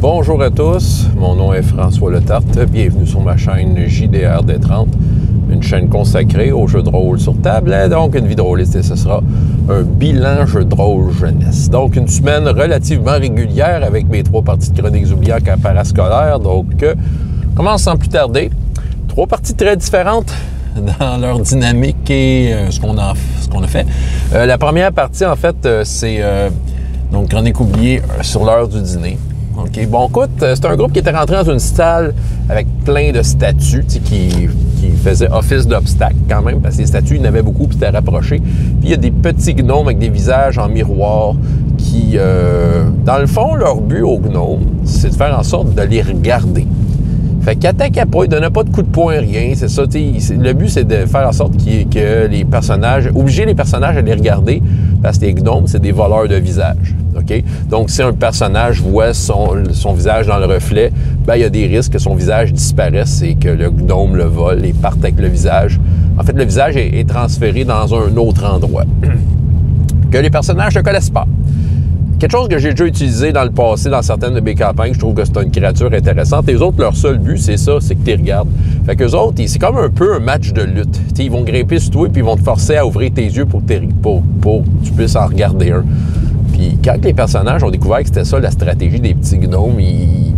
Bonjour à tous, mon nom est François Letarte, bienvenue sur ma chaîne JDR D30, une chaîne consacrée aux jeux de rôle sur table, donc une vie drôliste et ce sera un bilan jeu de rôle jeunesse. Donc une semaine relativement régulière avec mes 3 parties de Chroniques oubliables en parascolaire, donc commence sans plus tarder. 3 parties très différentes dans leur dynamique et ce qu'on a fait. La première partie, en fait, c'est donc Chroniques oubliées sur l'heure du dîner. OK. Bon, écoute, c'est un groupe qui était rentré dans une salle avec plein de statues qui faisaient office d'obstacle quand même, parce que les statues, il y en avait beaucoup, puis c'était rapproché. Puis il y a des petits gnomes avec des visages en miroir qui, dans le fond, leur but aux gnomes, c'est de faire en sorte de les regarder. Fait qu'ils attaquaient pas, ils donnaient pas de coups de poing, rien, c'est ça. Le but, c'est de faire en sorte que les personnages, obliger les personnages à les regarder, parce que les gnomes, c'est des voleurs de visage. OK? Donc, si un personnage voit son visage dans le reflet, ben, il y a des risques que son visage disparaisse et que le gnome le vole et parte avec le visage. En fait, le visage est transféré dans un autre endroit que les personnages ne connaissent pas. Quelque chose que j'ai déjà utilisé dans le passé dans certaines de mes campagnes, je trouve que c'est une créature intéressante. Les autres, leur seul but, c'est ça, c'est que tu les regardes. Fait qu'eux autres, c'est comme un peu un match de lutte. T'sais, ils vont grimper sur toi et puis ils vont te forcer à ouvrir tes yeux pour que tu puisses en regarder un. Puis quand les personnages ont découvert que c'était ça la stratégie des petits gnomes, ils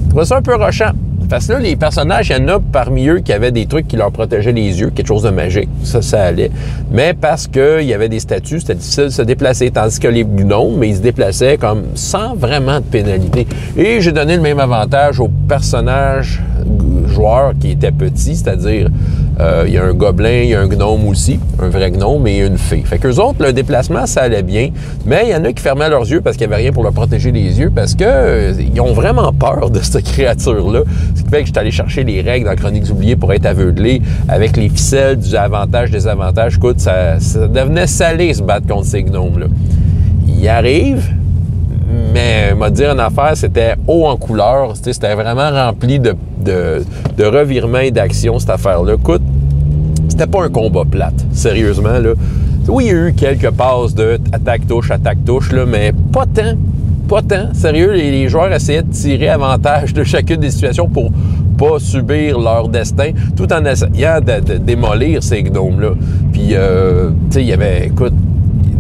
trouvaient ça un peu rushant. Parce que là, les personnages, il y en a parmi eux qui avaient des trucs qui leur protégeaient les yeux, quelque chose de magique. Ça allait. Mais parce qu'il y avait des statues, c'était difficile de se déplacer. Tandis que les gnomes, ils se déplaçaient comme sans vraiment de pénalité. Et j'ai donné le même avantage aux personnages joueurs qui étaient petits, c'est-à-dire il y a un gobelin, il y a un gnome aussi, un vrai gnome et une fée. Fait qu'eux autres, le déplacement, ça allait bien. Mais il y en a qui fermaient leurs yeux parce qu'il n'y avait rien pour leur protéger les yeux, parce que ils ont vraiment peur de cette créature-là. Ce qui fait que je suis allé chercher les règles dans Chroniques oubliées pour être aveuglé avec les ficelles du avantage, désavantage. Écoute, ça devenait salé se battre contre ces gnomes-là. Ils arrivent, mais m'a dit une affaire, c'était haut en couleur. C'était vraiment rempli de revirements et d'actions, cette affaire-là. Écoute, c'était pas un combat plate, sérieusement, là. Oui, il y a eu quelques passes de attaque-touche, là, mais pas tant. Pas tant. Sérieux, les joueurs essayaient de tirer avantage de chacune des situations pour pas subir leur destin, tout en essayant de démolir ces gnomes-là. Puis, tu sais, il y avait, écoute,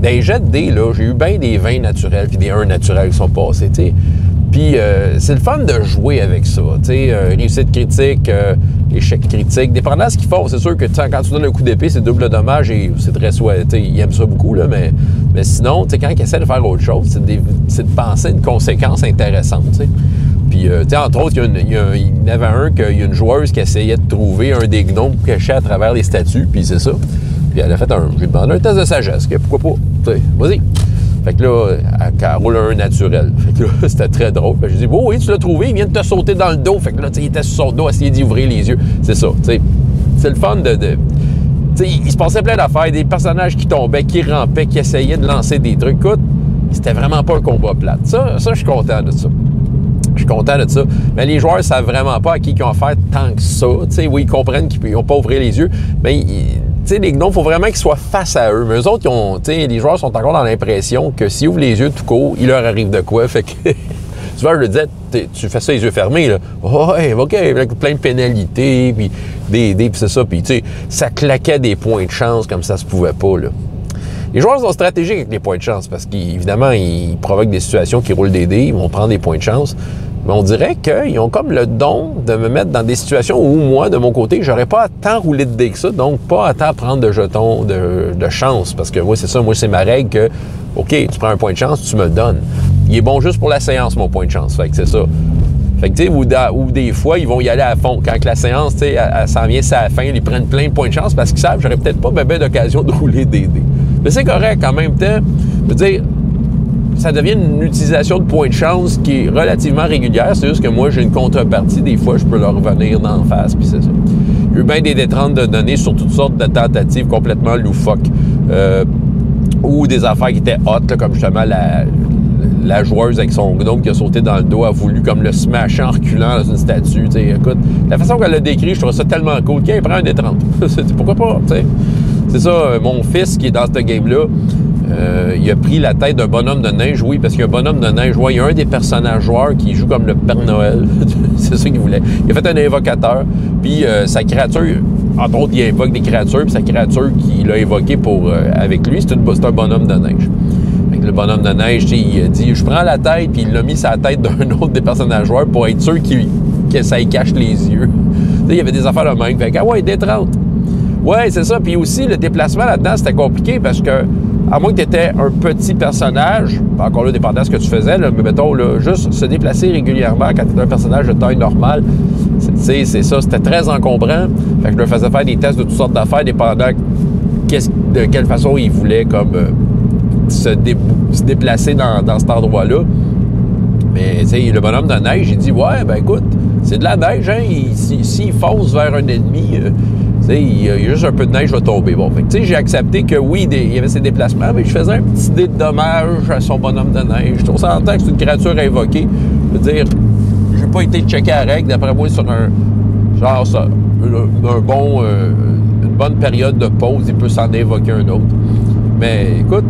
des jets de dés, là, j'ai eu bien des 20 naturels puis des 1 naturels qui sont passés, tu sais. Puis, c'est le fun de jouer avec ça, tu sais, réussite critique, échec critique, dépendant de ce qu'ils font. C'est sûr que quand tu donnes un coup d'épée, c'est double dommage et c'est très souhaité. Ils aiment ça beaucoup, là, mais sinon, tu sais, quand ils essaient de faire autre chose, c'est de penser une conséquence intéressante, tu sais. Puis, tu sais, entre autres, il y en avait un qu'il y a une joueuse qui essayait de trouver un des gnomes cachés à travers les statues, puis c'est ça. Puis elle a fait j'ai demandé un test de sagesse, pourquoi pas, tu sais, vas-y. Fait que là, elle roule un naturel. Fait que là, c'était très drôle. J'ai dit, oh oui, tu l'as trouvé, il vient de te sauter dans le dos. Fait que là, tu sais, il était sur son dos, essayer d'y ouvrir les yeux. C'est ça, tu sais. C'est le fun tu sais, il se passait plein d'affaires, des personnages qui tombaient, qui rampaient, qui essayaient de lancer des trucs. Écoute, c'était vraiment pas un combat plate. Ça, je suis content de ça. Je suis content de ça. Mais les joueurs ne savent vraiment pas à qui ils ont affaire tant que ça. Tu sais, oui, ils comprennent qu'ils n'ont pas ouvrir les yeux, mais tu sais, les gnomes, il faut vraiment qu'ils soient face à eux. Mais eux autres, les joueurs sont encore dans l'impression que s'ils ouvrent les yeux tout court, il leur arrive de quoi. Fait que, souvent, je le disais, tu fais ça les yeux fermés, là. Oh, ouais, OK, avec plein de pénalités, puis puis c'est ça. Puis, tu sais, ça claquait des points de chance comme ça se pouvait pas, là. Les joueurs sont stratégiques avec les points de chance parce qu'évidemment, ils provoquent des situations qui roulent des dés, ils vont prendre des points de chance. Mais on dirait qu'ils ont comme le don de me mettre dans des situations où moi, de mon côté, j'aurais pas à tant rouler de dés que ça, donc pas à tant prendre de jetons de chance. Parce que moi, c'est ça, moi, c'est ma règle que, OK, tu prends un point de chance, tu me le donnes. Il est bon juste pour la séance, mon point de chance. Fait que c'est ça. Fait que, tu sais, ou des fois, ils vont y aller à fond. Quand la séance, tu sais, elle s'en vient, c'est à la fin, ils prennent plein de points de chance parce qu'ils savent que j'aurais peut-être pas bien d'occasion de rouler des dés. Mais c'est correct en même temps. Je veux dire, ça devient une utilisation de points de chance qui est relativement régulière. C'est juste que moi, j'ai une contrepartie. Des fois, je peux leur revenir d'en face, puis c'est ça. Il y a eu bien des D30 de données sur toutes sortes de tentatives complètement loufoques. Ou des affaires qui étaient hot, là, comme justement la joueuse avec son gnome qui a sauté dans le dos a voulu comme le smasher en reculant dans une statue. T'sais. Écoute, la façon qu'elle l'a décrit, je trouve ça tellement cool. Tiens, il prend un D30. Pourquoi pas? T'sais. C'est ça, mon fils qui est dans ce game-là, il a pris la tête d'un bonhomme de neige, oui, parce qu'il y a un bonhomme de neige. Ouais, il y a un des personnages joueurs qui joue comme le Père Noël. C'est ça qu'il voulait. Il a fait un invocateur, puis sa créature, entre autres, il invoque des créatures, puis sa créature qu'il a évoquée avec lui, c'est un bonhomme de neige. Fait que le bonhomme de neige, il a dit, je prends la tête, puis il l'a mis sur la tête d'un autre des personnages joueurs pour être sûr que ça y cache les yeux. Il y avait des affaires de même. Fait que, ah ouais, D30. Ouais, c'est ça. Puis aussi, le déplacement là-dedans, c'était compliqué parce que, à moins que tu étais un petit personnage, encore là, dépendant de ce que tu faisais, là, mais mettons, là, juste se déplacer régulièrement quand tu étais un personnage de taille normale, c'est ça, c'était très encombrant. Fait que je leur faisais faire des tests de toutes sortes d'affaires, dépendant de quelle façon ils voulaient comme se déplacer dans cet endroit-là. Mais, tu sais, le bonhomme de neige, il dit, ouais, ben écoute, c'est de la neige, hein, s'il fonce vers un ennemi, il y a juste un peu de neige qui va tomber. Bon, fait que j'ai accepté que oui, il y avait ces déplacements, mais je faisais un petit dé de dommage à son bonhomme de neige. On s'entend que c'est une créature invoquée. Je veux dire, j'ai pas été checker à règle, d'après moi, sur une bonne période de pause, il peut s'en invoquer un autre. Mais écoute,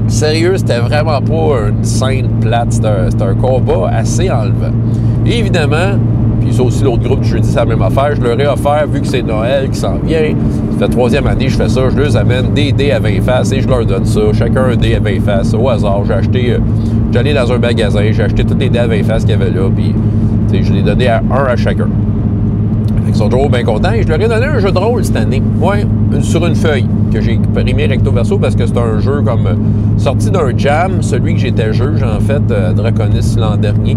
sérieux, c'était vraiment pas une scène plate, c'était un combat assez enlevant. Et évidemment, puis ça aussi, l'autre groupe du jeudi, c'est la même affaire. Je leur ai offert, vu que c'est Noël qui s'en vient, ça fait la 3e année que je fais ça, je leur amène des dés à 20 faces et je leur donne ça. Chacun un dé à 20 faces, au hasard. J'allais dans un magasin, j'ai acheté tous les dés à 20 faces qu'il y avait là, puis je les ai donnés un à chacun. Ils sont toujours bien contents. Et je leur ai donné un jeu de rôle cette année. Ouais, sur une feuille que j'ai imprimé recto verso parce que c'est un jeu comme sorti d'un jam, celui que j'étais juge en fait, Draconis l'an dernier.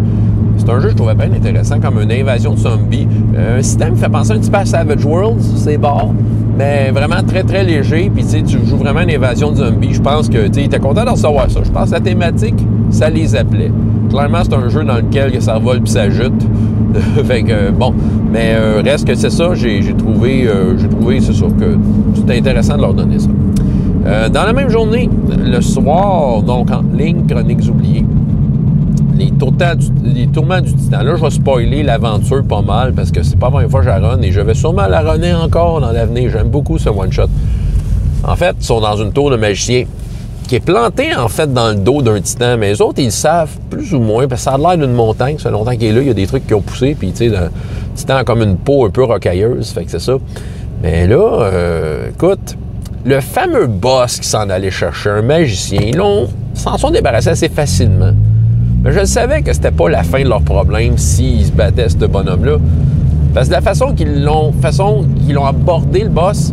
C'est un jeu que je trouvais bien intéressant, comme une invasion de zombies. Un système qui fait penser un petit peu à Savage Worlds, c'est bon, mais vraiment très très léger. Puis tu joues vraiment une invasion de zombies. Je pense que tu étais content de recevoir ça. Je pense que la thématique, ça les appelait. Clairement, c'est un jeu dans lequel ça revole puis ça jute. Fait que bon, mais reste que c'est ça, j'ai trouvé, c'est sûr que c'était intéressant de leur donner ça. Dans la même journée, le soir, donc en ligne, Chroniques oubliées, les tourments du Titan. Là, je vais spoiler l'aventure pas mal parce que c'est pas la première fois que je la run et je vais sûrement la runner encore dans l'avenir. J'aime beaucoup ce one-shot. En fait, ils sont dans une tour de magicien qui est plantée, en fait, dans le dos d'un titan. Mais les autres, ils le savent plus ou moins, parce que ça a l'air d'une montagne. Ça fait longtemps qu'il est là, il y a des trucs qui ont poussé, puis, tu sais, le titan a comme une peau un peu rocailleuse, fait que c'est ça. Mais là, écoute, le fameux boss qui s'en allait chercher, un magicien, ils s'en sont débarrassés assez facilement. Mais je savais que c'était pas la fin de leur problème s'ils se battaient, ce bonhomme-là. Parce que la façon qu'ils l'ont abordé, le boss,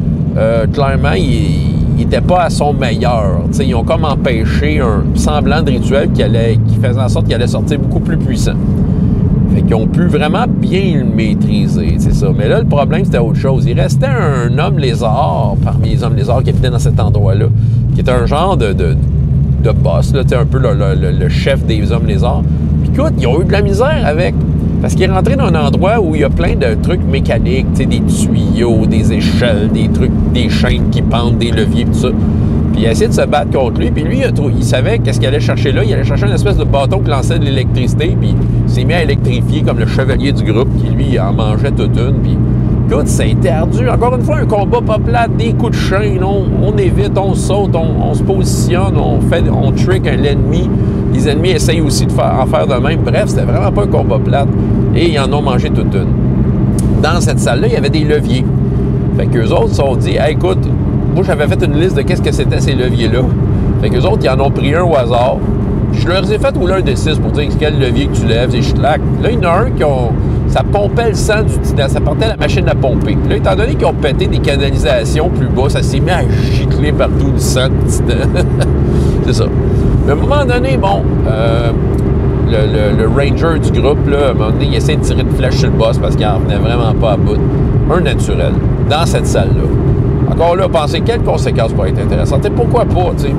clairement, il n'était pas à son meilleur. T'sais, ils ont comme empêché un semblant de rituel qui faisait en sorte qu'il allait sortir beaucoup plus puissant. Fait qu'ils ont pu vraiment bien le maîtriser, c'est ça. Mais là, le problème, c'était autre chose. Il restait un homme lézard, parmi les hommes lézards qui habitaient dans cet endroit-là, qui était un genre de boss, là, un peu le chef des hommes lézards. Puis écoute, ils ont eu de la misère avec. Parce qu'il est rentré dans un endroit où il y a plein de trucs mécaniques, tu sais, des tuyaux, des échelles, des trucs, des chaînes qui pendent, des leviers, tout ça. Puis il a essayé de se battre contre lui. Puis lui, il savait qu'est-ce qu'il allait chercher là. Il allait chercher une espèce de bâton qui lançait de l'électricité. Puis il s'est mis à électrifier comme le chevalier du groupe qui, lui, en mangeait toute une. Puis écoute, ça a été ardu. Encore une fois, un combat pas plate, des coups de chaîne. On évite, on saute, on se positionne, on trick l'ennemi. Les ennemis essayent aussi en faire de même. Bref, c'était vraiment pas un combat plate. Et ils en ont mangé toute une. Dans cette salle-là, il y avait des leviers. Fait qu'eux autres se sont dit, hey, écoute, moi j'avais fait une liste de qu'est-ce que c'était ces leviers-là. Fait qu'eux autres, ils en ont pris un au hasard. Je leur ai fait rouler un des 6 pour dire quel levier que tu lèves, et schlac. Là, il y en a un ça pompait le sang du titan, ça portait la machine à pomper. Puis là, étant donné qu'ils ont pété des canalisations plus bas, ça s'est mis à gicler partout du sang du titan. C'est ça. Mais à un moment donné, bon, le ranger du groupe, là, à un moment donné, il essaie de tirer une flèche sur le boss parce qu'il n'en venait vraiment pas à bout. Un naturel, dans cette salle-là. Encore là, pensez quelles conséquences pourraient être intéressantes. Et pourquoi pas, tu sais?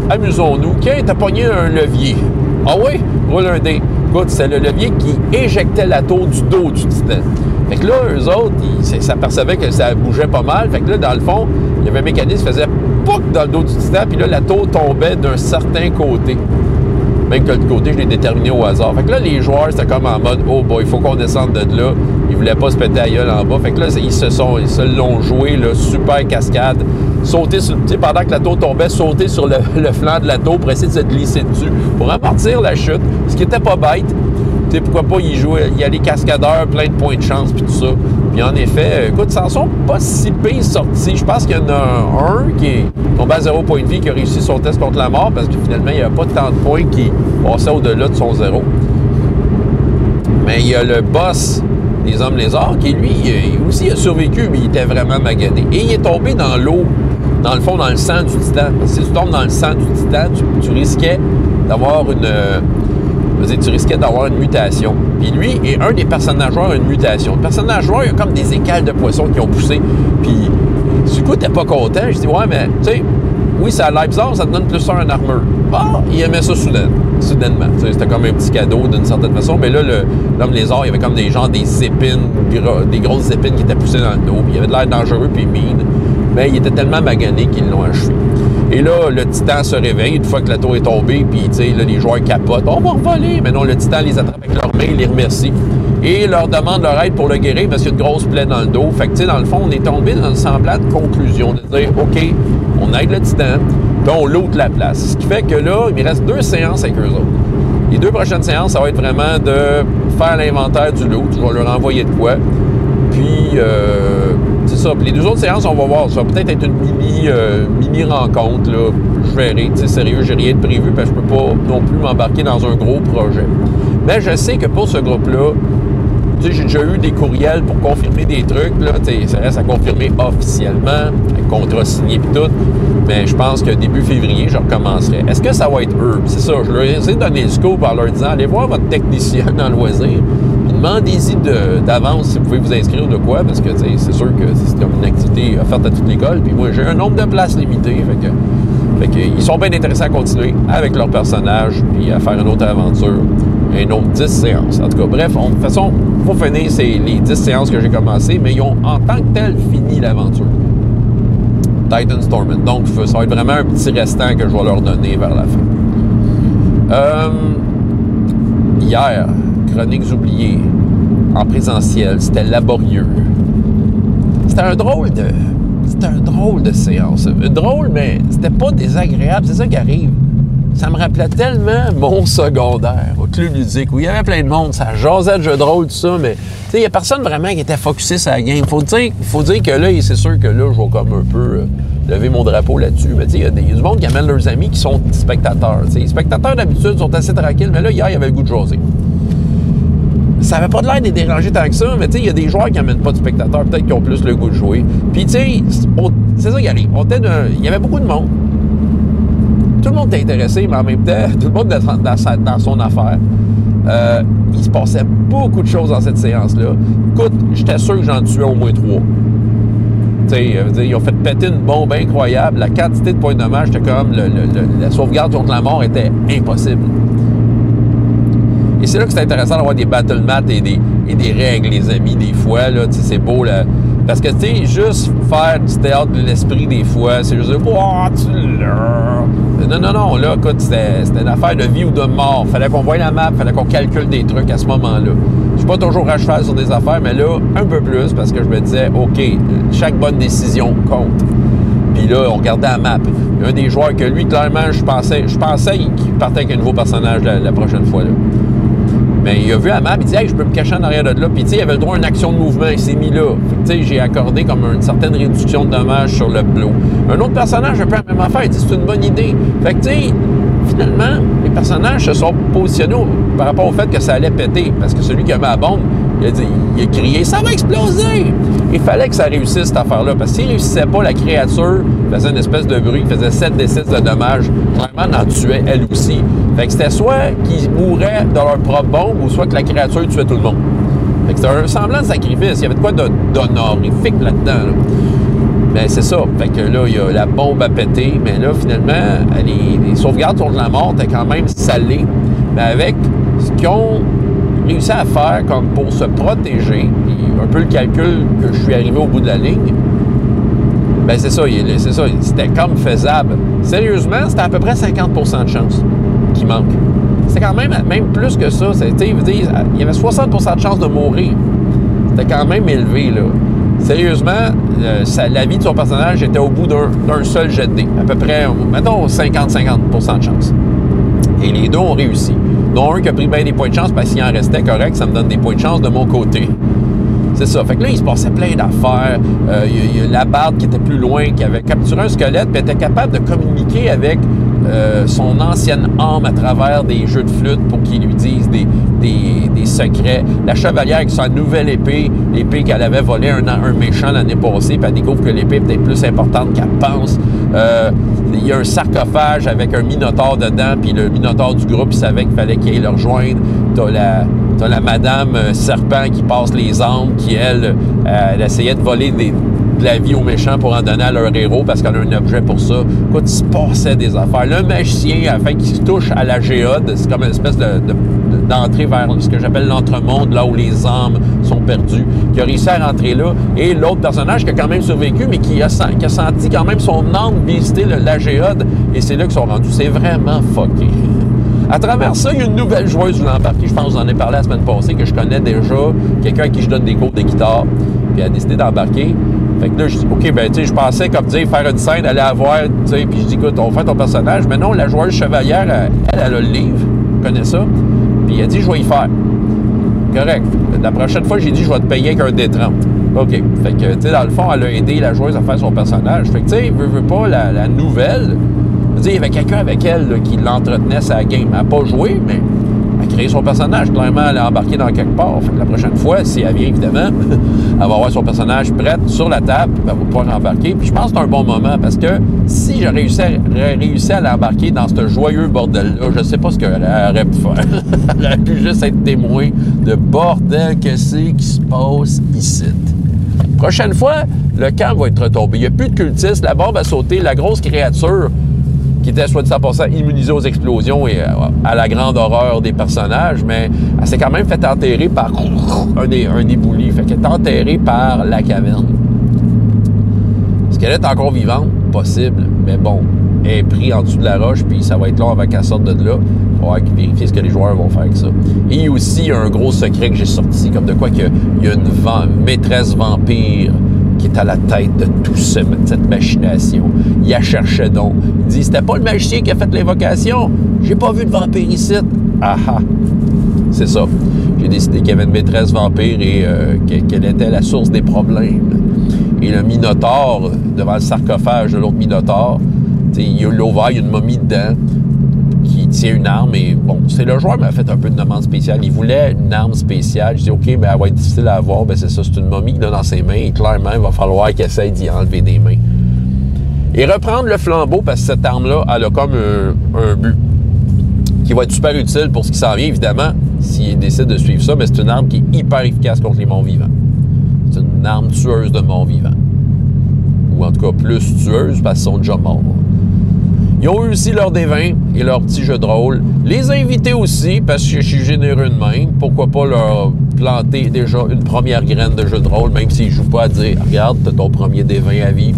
Amusons-nous. Qui t'as pogné un levier? Ah oui? Roule un dé. Écoute, c'est le levier qui éjectait la tour du dos du titan. Fait que là, eux autres, ils s'apercevaient que ça bougeait pas mal. Fait que là, dans le fond, il y avait un mécanisme qui faisait pouc dans le dos du titan, puis là, la tour tombait d'un certain côté. Même que de l'autre côté, je l'ai déterminé au hasard. Fait que là, les joueurs, c'était comme en mode, oh boy, il faut qu'on descende de là. Ils voulaient pas se péter la gueule en bas. Fait que là, ils se l'ont joué, là, super cascade. Sauter sur, tu sais, pendant que la tour tombait, sauter sur le flanc de la tour pour essayer de se glisser dessus, pour amortir la chute, ce qui était pas bête. Tu sais, pourquoi pas y jouer, il y a les cascadeurs, plein de points de chance, puis tout ça. Puis en effet, écoute, ça en sont pas si pires sortis. Je pense qu'il y en a un qui est tombé à 0 point de vie, qui a réussi son test contre la mort, parce que finalement, il n'y avait pas tant de points qui passaient au-delà de son 0. Mais il y a le boss des Hommes Lézards, qui lui aussi a survécu, mais il était vraiment magané. Et il est tombé dans l'eau, dans le fond, dans le sang du titan. Parce que si tu tombes dans le sang du titan, tu risquais d'avoir une mutation. Puis lui, et un des personnages joueurs a une mutation. Le personnage joueur, il y a comme des écales de poissons qui ont poussé. Puis, du coup, t'es pas content. Je dis, ouais, mais, tu sais, oui, ça a l'air bizarre, ça te donne plus 1 en armure. Ah, il aimait ça soudainement. C'était comme un petit cadeau d'une certaine façon. Mais là, l'homme lézard, il y avait comme des épines, des grosses épines qui étaient poussées dans le dos. Puis il avait de l'air dangereux puis mine. Mais il était tellement magané qu'ils l'ont achevé. Et là, le titan se réveille une fois que la tour est tombée, puis tu sais, là, les joueurs capotent. On va revoler! Mais non, le titan les attrape avec leurs mains, les remercie. Et leur demande leur aide pour le guérir parce qu'il y a une grosse plaie dans le dos. Fait que, tu sais, dans le fond, on est tombé dans une semblable conclusion de dire, OK, on aide le titan, puis on loot la place. Ce qui fait que là, il me reste 2 séances avec eux autres. Les 2 prochaines séances, ça va être vraiment de faire l'inventaire du loot. Je vais leur envoyer de quoi. Puis, c'est ça. Puis les 2 autres séances, on va voir. Ça va peut-être être une mini rencontre, là. Je verrai. Tu sais, sérieux, j'ai rien de prévu parce que je peux pas non plus m'embarquer dans un gros projet. Mais je sais que pour ce groupe-là, tu sais, j'ai déjà eu des courriels pour confirmer des trucs, là. Tu sais, ça reste à confirmer officiellement, un contrat signé et tout. Mais je pense que début février, je recommencerai. Est-ce que ça va être eux? C'est ça. Je leur ai essayé de donner le scoop en leur disant, allez voir votre technicien dans le loisir. Demandez-y d'avance si vous pouvez vous inscrire de quoi, parce que c'est sûr que c'est comme une activité offerte à toute l'école. Puis moi, j'ai un nombre de places limité. Fait que ils sont bien intéressés à continuer avec leur personnage, puis à faire une autre aventure. Un autre 10 séances. En tout cas, bref, de toute façon, pour finir, c'est les 10 séances que j'ai commencées, mais ils ont en tant que tel fini l'aventure. Titan's Torment. Donc, ça va être vraiment un petit restant que je vais leur donner vers la fin. Hier, Chroniques oubliées, en présentiel, c'était laborieux. C'était un drôle de séance. Drôle, mais c'était pas désagréable. C'est ça qui arrive. Ça me rappelait tellement mon secondaire, au club ludique, où il y avait plein de monde, ça jasait de jeux de rôle, tout ça, mais il n'y a personne vraiment qui était focusé sur la game. Faut dire que là, c'est sûr que là, je vais comme un peu lever mon drapeau là-dessus. Mais il y a du monde qui amène leurs amis qui sont spectateurs. Les spectateurs, d'habitude, sont assez tranquilles, mais là, hier, il y avait le goût de jaser. Ça n'avait pas de l'air de les déranger tant que ça, mais il y a des joueurs qui n'amènent pas de spectateurs, peut-être qui ont plus le goût de jouer. Puis, tu sais, c'est ça qui arrive. Il y avait beaucoup de monde. Tout le monde était intéressé, mais en même temps, tout le monde était dans son affaire. Il se passait beaucoup de choses dans cette séance-là. Écoute, j'étais sûr que j'en tuais au moins 3. Ils ont fait péter une bombe incroyable. La quantité de points de dommage, c'était comme la sauvegarde contre la mort était impossible. Et c'est là que c'est intéressant d'avoir des battle mats et des règles, les amis, des fois. Là, c'est beau. Là, parce que, tu sais, juste faire du théâtre de l'esprit, des fois, c'est juste « Oh, tu l'as! » Non. Là, écoute, c'était une affaire de vie ou de mort. Fallait qu'on voie la map, fallait qu'on calcule des trucs à ce moment-là. Je suis pas toujours à cheval sur des affaires, mais là, un peu plus, parce que je me disais « OK, chaque bonne décision compte. » Puis là, on regardait la map. Il y a un des joueurs que lui, clairement, je pensais qu'il partait avec un nouveau personnage la prochaine fois, là. Mais il a vu la map, il dit « Hey, je peux me cacher en arrière de là. » Puis, tu sais, il avait le droit à une action de mouvement, il s'est mis là. Fait que, tu sais, j'ai accordé comme une certaine réduction de dommages sur le blow. Un autre personnage a fait la même affaire, il dit « C'est une bonne idée. » Fait que, tu sais, finalement, les personnages se sont positionnés par rapport au fait que ça allait péter. Parce que celui qui a mis la bombe, il a crié « Ça va exploser! » Il fallait que ça réussisse, cette affaire-là. Parce que s'il ne réussissait pas, la créature faisait une espèce de bruit, faisait 7d6 de dommages. Clairement, en tuait elle aussi. Fait que c'était soit qu'ils mouraient de leur propre bombe, ou soit que la créature tuait tout le monde. Fait que c'était un semblant de sacrifice. Il y avait de quoi d'honorifique là-dedans. Là. Mais c'est ça. Fait que là, il y a la bombe à péter. Mais là, finalement, les sauvegardes contre la mort étaient quand même salées. Mais avec ce qu'ils ont réussi à faire comme pour se protéger, puis un peu le calcul que je suis arrivé au bout de la ligne, ben c'est ça, c'était comme faisable. Sérieusement, c'était à peu près 50% de chance qui manque. c'était quand même plus que ça. Il y avait 60% de chances de mourir. C'était quand même élevé, là. Sérieusement, la vie de son personnage était au bout d'un seul jet de dés. À peu près, mettons, 50-50% de chance. Et les deux ont réussi. Dont un qui a pris bien des points de chance parce qu'il en restait correct, ça me donne des points de chance de mon côté. C'est ça. Fait que là, il se passait plein d'affaires. Il y a la barde qui était plus loin, qui avait capturé un squelette, puis était capable de communiquer avec son ancienne âme à travers des jeux de flûte pour qu'il lui dise des secrets. La chevalière avec sa nouvelle épée, l'épée qu'elle avait volée un méchant l'année passée, puis elle découvre que l'épée est peut-être plus importante qu'elle pense. Il y a un sarcophage avec un minotaure dedans, puis le minotaure du groupe, il savait qu'il fallait qu'il aille le rejoindre. T'as la madame serpent qui passe les armes, qui, elle essayait de voler de la vie aux méchants pour en donner à leur héros parce qu'elle a un objet pour ça. Écoute, il se passait des affaires. Le magicien, afin qu'il se touche à la géode, c'est comme une espèce d'entrée vers ce que j'appelle l'entremonde, là où les âmes sont perdues, qui a réussi à rentrer là. Et l'autre personnage qui a quand même survécu, mais qui a senti quand même son âme visiter la géode, et c'est là qu'ils sont rendus. C'est vraiment fucké. À travers ça, il y a une nouvelle joueuse de l'embarqué. Je pense que j'en ai parlé la semaine passée, que je connais déjà, quelqu'un à qui je donne des cours de guitare, puis elle a décidé d'embarquer. Fait que là, je dis, OK, ben, tu sais, je pensais, comme dire, faire une scène, aller la voir, tu sais, puis je dis, écoute, on fait ton personnage. Mais non, la joueuse chevalière, elle a le livre, je connais ça, puis elle dit, je vais y faire. Correct. La prochaine fois, j'ai dit, je vais te payer avec un D30. OK. Fait que, tu sais, dans le fond, elle a aidé la joueuse à faire son personnage. Fait que, tu sais, veut pas, la nouvelle, il y avait quelqu'un avec elle là, qui l'entretenait sa game. Elle n'a pas joué, mais elle a créé son personnage. Clairement, elle a embarqué dans quelque part. Fait que la prochaine fois, si elle vient, évidemment, elle va avoir son personnage prêt sur la table, elle va pouvoir embarquer. Puis je pense que c'est un bon moment parce que si j'ai réussi à l'embarquer dans ce joyeux bordel-là, je ne sais pas ce qu'elle aurait pu faire. Elle aurait pu juste être témoin de bordel que c'est qui se passe ici. Prochaine fois, le camp va être retombé. Il n'y a plus de cultistes, la bombe a sauté, la grosse créature qui était, soit dit en passant, immunisée aux explosions et à la grande horreur des personnages, mais elle s'est quand même fait enterrer par un éboulis. Fait qu'elle est enterrée par la caverne. Est-ce qu'elle est encore vivante? Possible. Mais bon, elle est prise en dessous de la roche, puis ça va être long avant qu'elle sorte de là. Il va vérifier ce que les joueurs vont faire avec ça. Et il y a aussi un gros secret que j'ai sorti, comme de quoi qu'il y a une maîtresse vampire qui est à la tête de toute cette machination. Il la cherchait donc. Il dit, c'était pas le magicien qui a fait l'invocation. J'ai pas vu de vampire ici. Ah ah. C'est ça. J'ai décidé qu'il y avait une maîtresse vampire et qu'elle était la source des problèmes. Et le minotaure, devant le sarcophage de l'autre minotaure, il y a l'ovaire, il y a une momie dedans qui tient une arme. Et bon, c'est le joueur qui m'a fait un peu de demande spéciale. Il voulait une arme spéciale. Je dis, OK, ben, elle va être difficile à avoir. Ben, c'est ça, c'est une momie qu'il a dans ses mains. Et clairement, il va falloir qu'il essaye d'y enlever des mains. Et reprendre le flambeau, parce que cette arme-là, elle a comme un but qui va être super utile pour ce qui s'en vient, évidemment, s'il décide de suivre ça. Mais c'est une arme qui est hyper efficace contre les morts vivants. C'est une arme tueuse de morts vivants. Ou en tout cas, plus tueuse parce qu'ils sont déjà morts. Ils ont eu aussi leur D20 et leur petit jeu de rôle. Les invités aussi, parce que je suis généreux de même. Pourquoi pas leur planter déjà une première graine de jeu de rôle, même s'ils ne jouent pas à dire « Regarde, t'as ton premier D20 à vie ».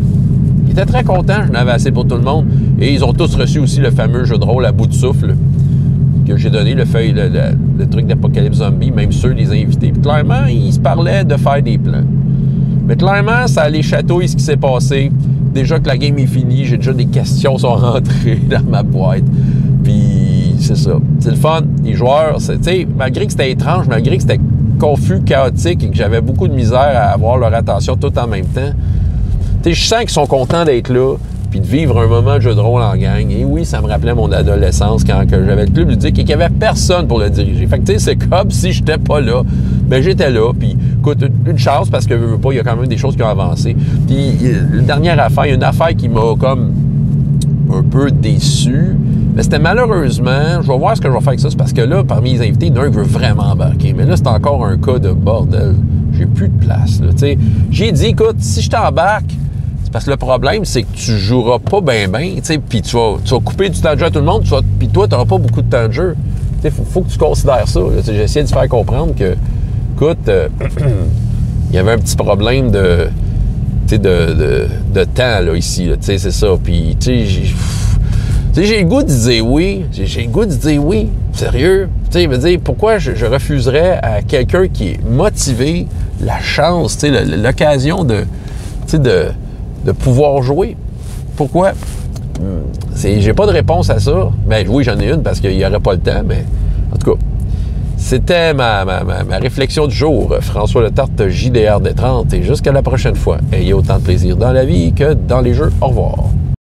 Ils étaient très contents, j'en avais assez pour tout le monde. Et ils ont tous reçu aussi le fameux jeu de rôle à bout de souffle que j'ai donné, le truc d'Apocalypse Zombie, même ceux, les invités. Puis clairement, ils se parlaient de faire des plans. Mais clairement, ça allait chatouiller ce qui s'est passé. Déjà que la game est finie, j'ai déjà des questions sont rentrées dans ma boîte. Puis c'est ça. C'est le fun. Les joueurs, tu sais, malgré que c'était étrange, malgré que c'était confus, chaotique et que j'avais beaucoup de misère à avoir leur attention tout en même temps, tu sais, je sens qu'ils sont contents d'être là puis de vivre un moment de jeu de rôle en gang. Et oui, ça me rappelait mon adolescence quand j'avais le club ludique et qu'il n'y avait personne pour le diriger. Fait que tu sais, c'est comme si j'étais pas là. Ben j'étais là, puis écoute, une chance parce que veux pas, il y a quand même des choses qui ont avancé. Puis la dernière affaire, il y a une affaire qui m'a comme un peu déçu, mais c'était malheureusement, je vais voir ce que je vais faire avec ça, c'est parce que là, parmi les invités, il y en a un qui veut vraiment embarquer, mais là, c'est encore un cas de bordel. J'ai plus de place, là, tu sais. J'ai dit, écoute, si je t'embarque, c'est parce que le problème, c'est que tu joueras pas bien, tu sais, puis tu vas couper du temps de jeu à tout le monde, puis toi, tu n'auras pas beaucoup de temps de jeu. Tu sais, faut que tu considères ça. J'ai essayé de te faire comprendre que écoute, il y avait un petit problème de temps, là, ici, tu sais, c'est ça. Puis, tu sais, j'ai le goût de dire oui. J'ai le goût de dire oui. Sérieux? Tu sais, il veut dire, pourquoi je refuserais à quelqu'un qui est motivé la chance, tu sais, l'occasion de pouvoir jouer? Pourquoi? J'ai pas de réponse à ça. Ben oui, j'en ai une parce qu'il n'y aurait pas le temps, mais en tout cas, c'était ma réflexion du jour. François Letarte, JDR des 30, et jusqu'à la prochaine fois. Ayez autant de plaisir dans la vie que dans les jeux. Au revoir.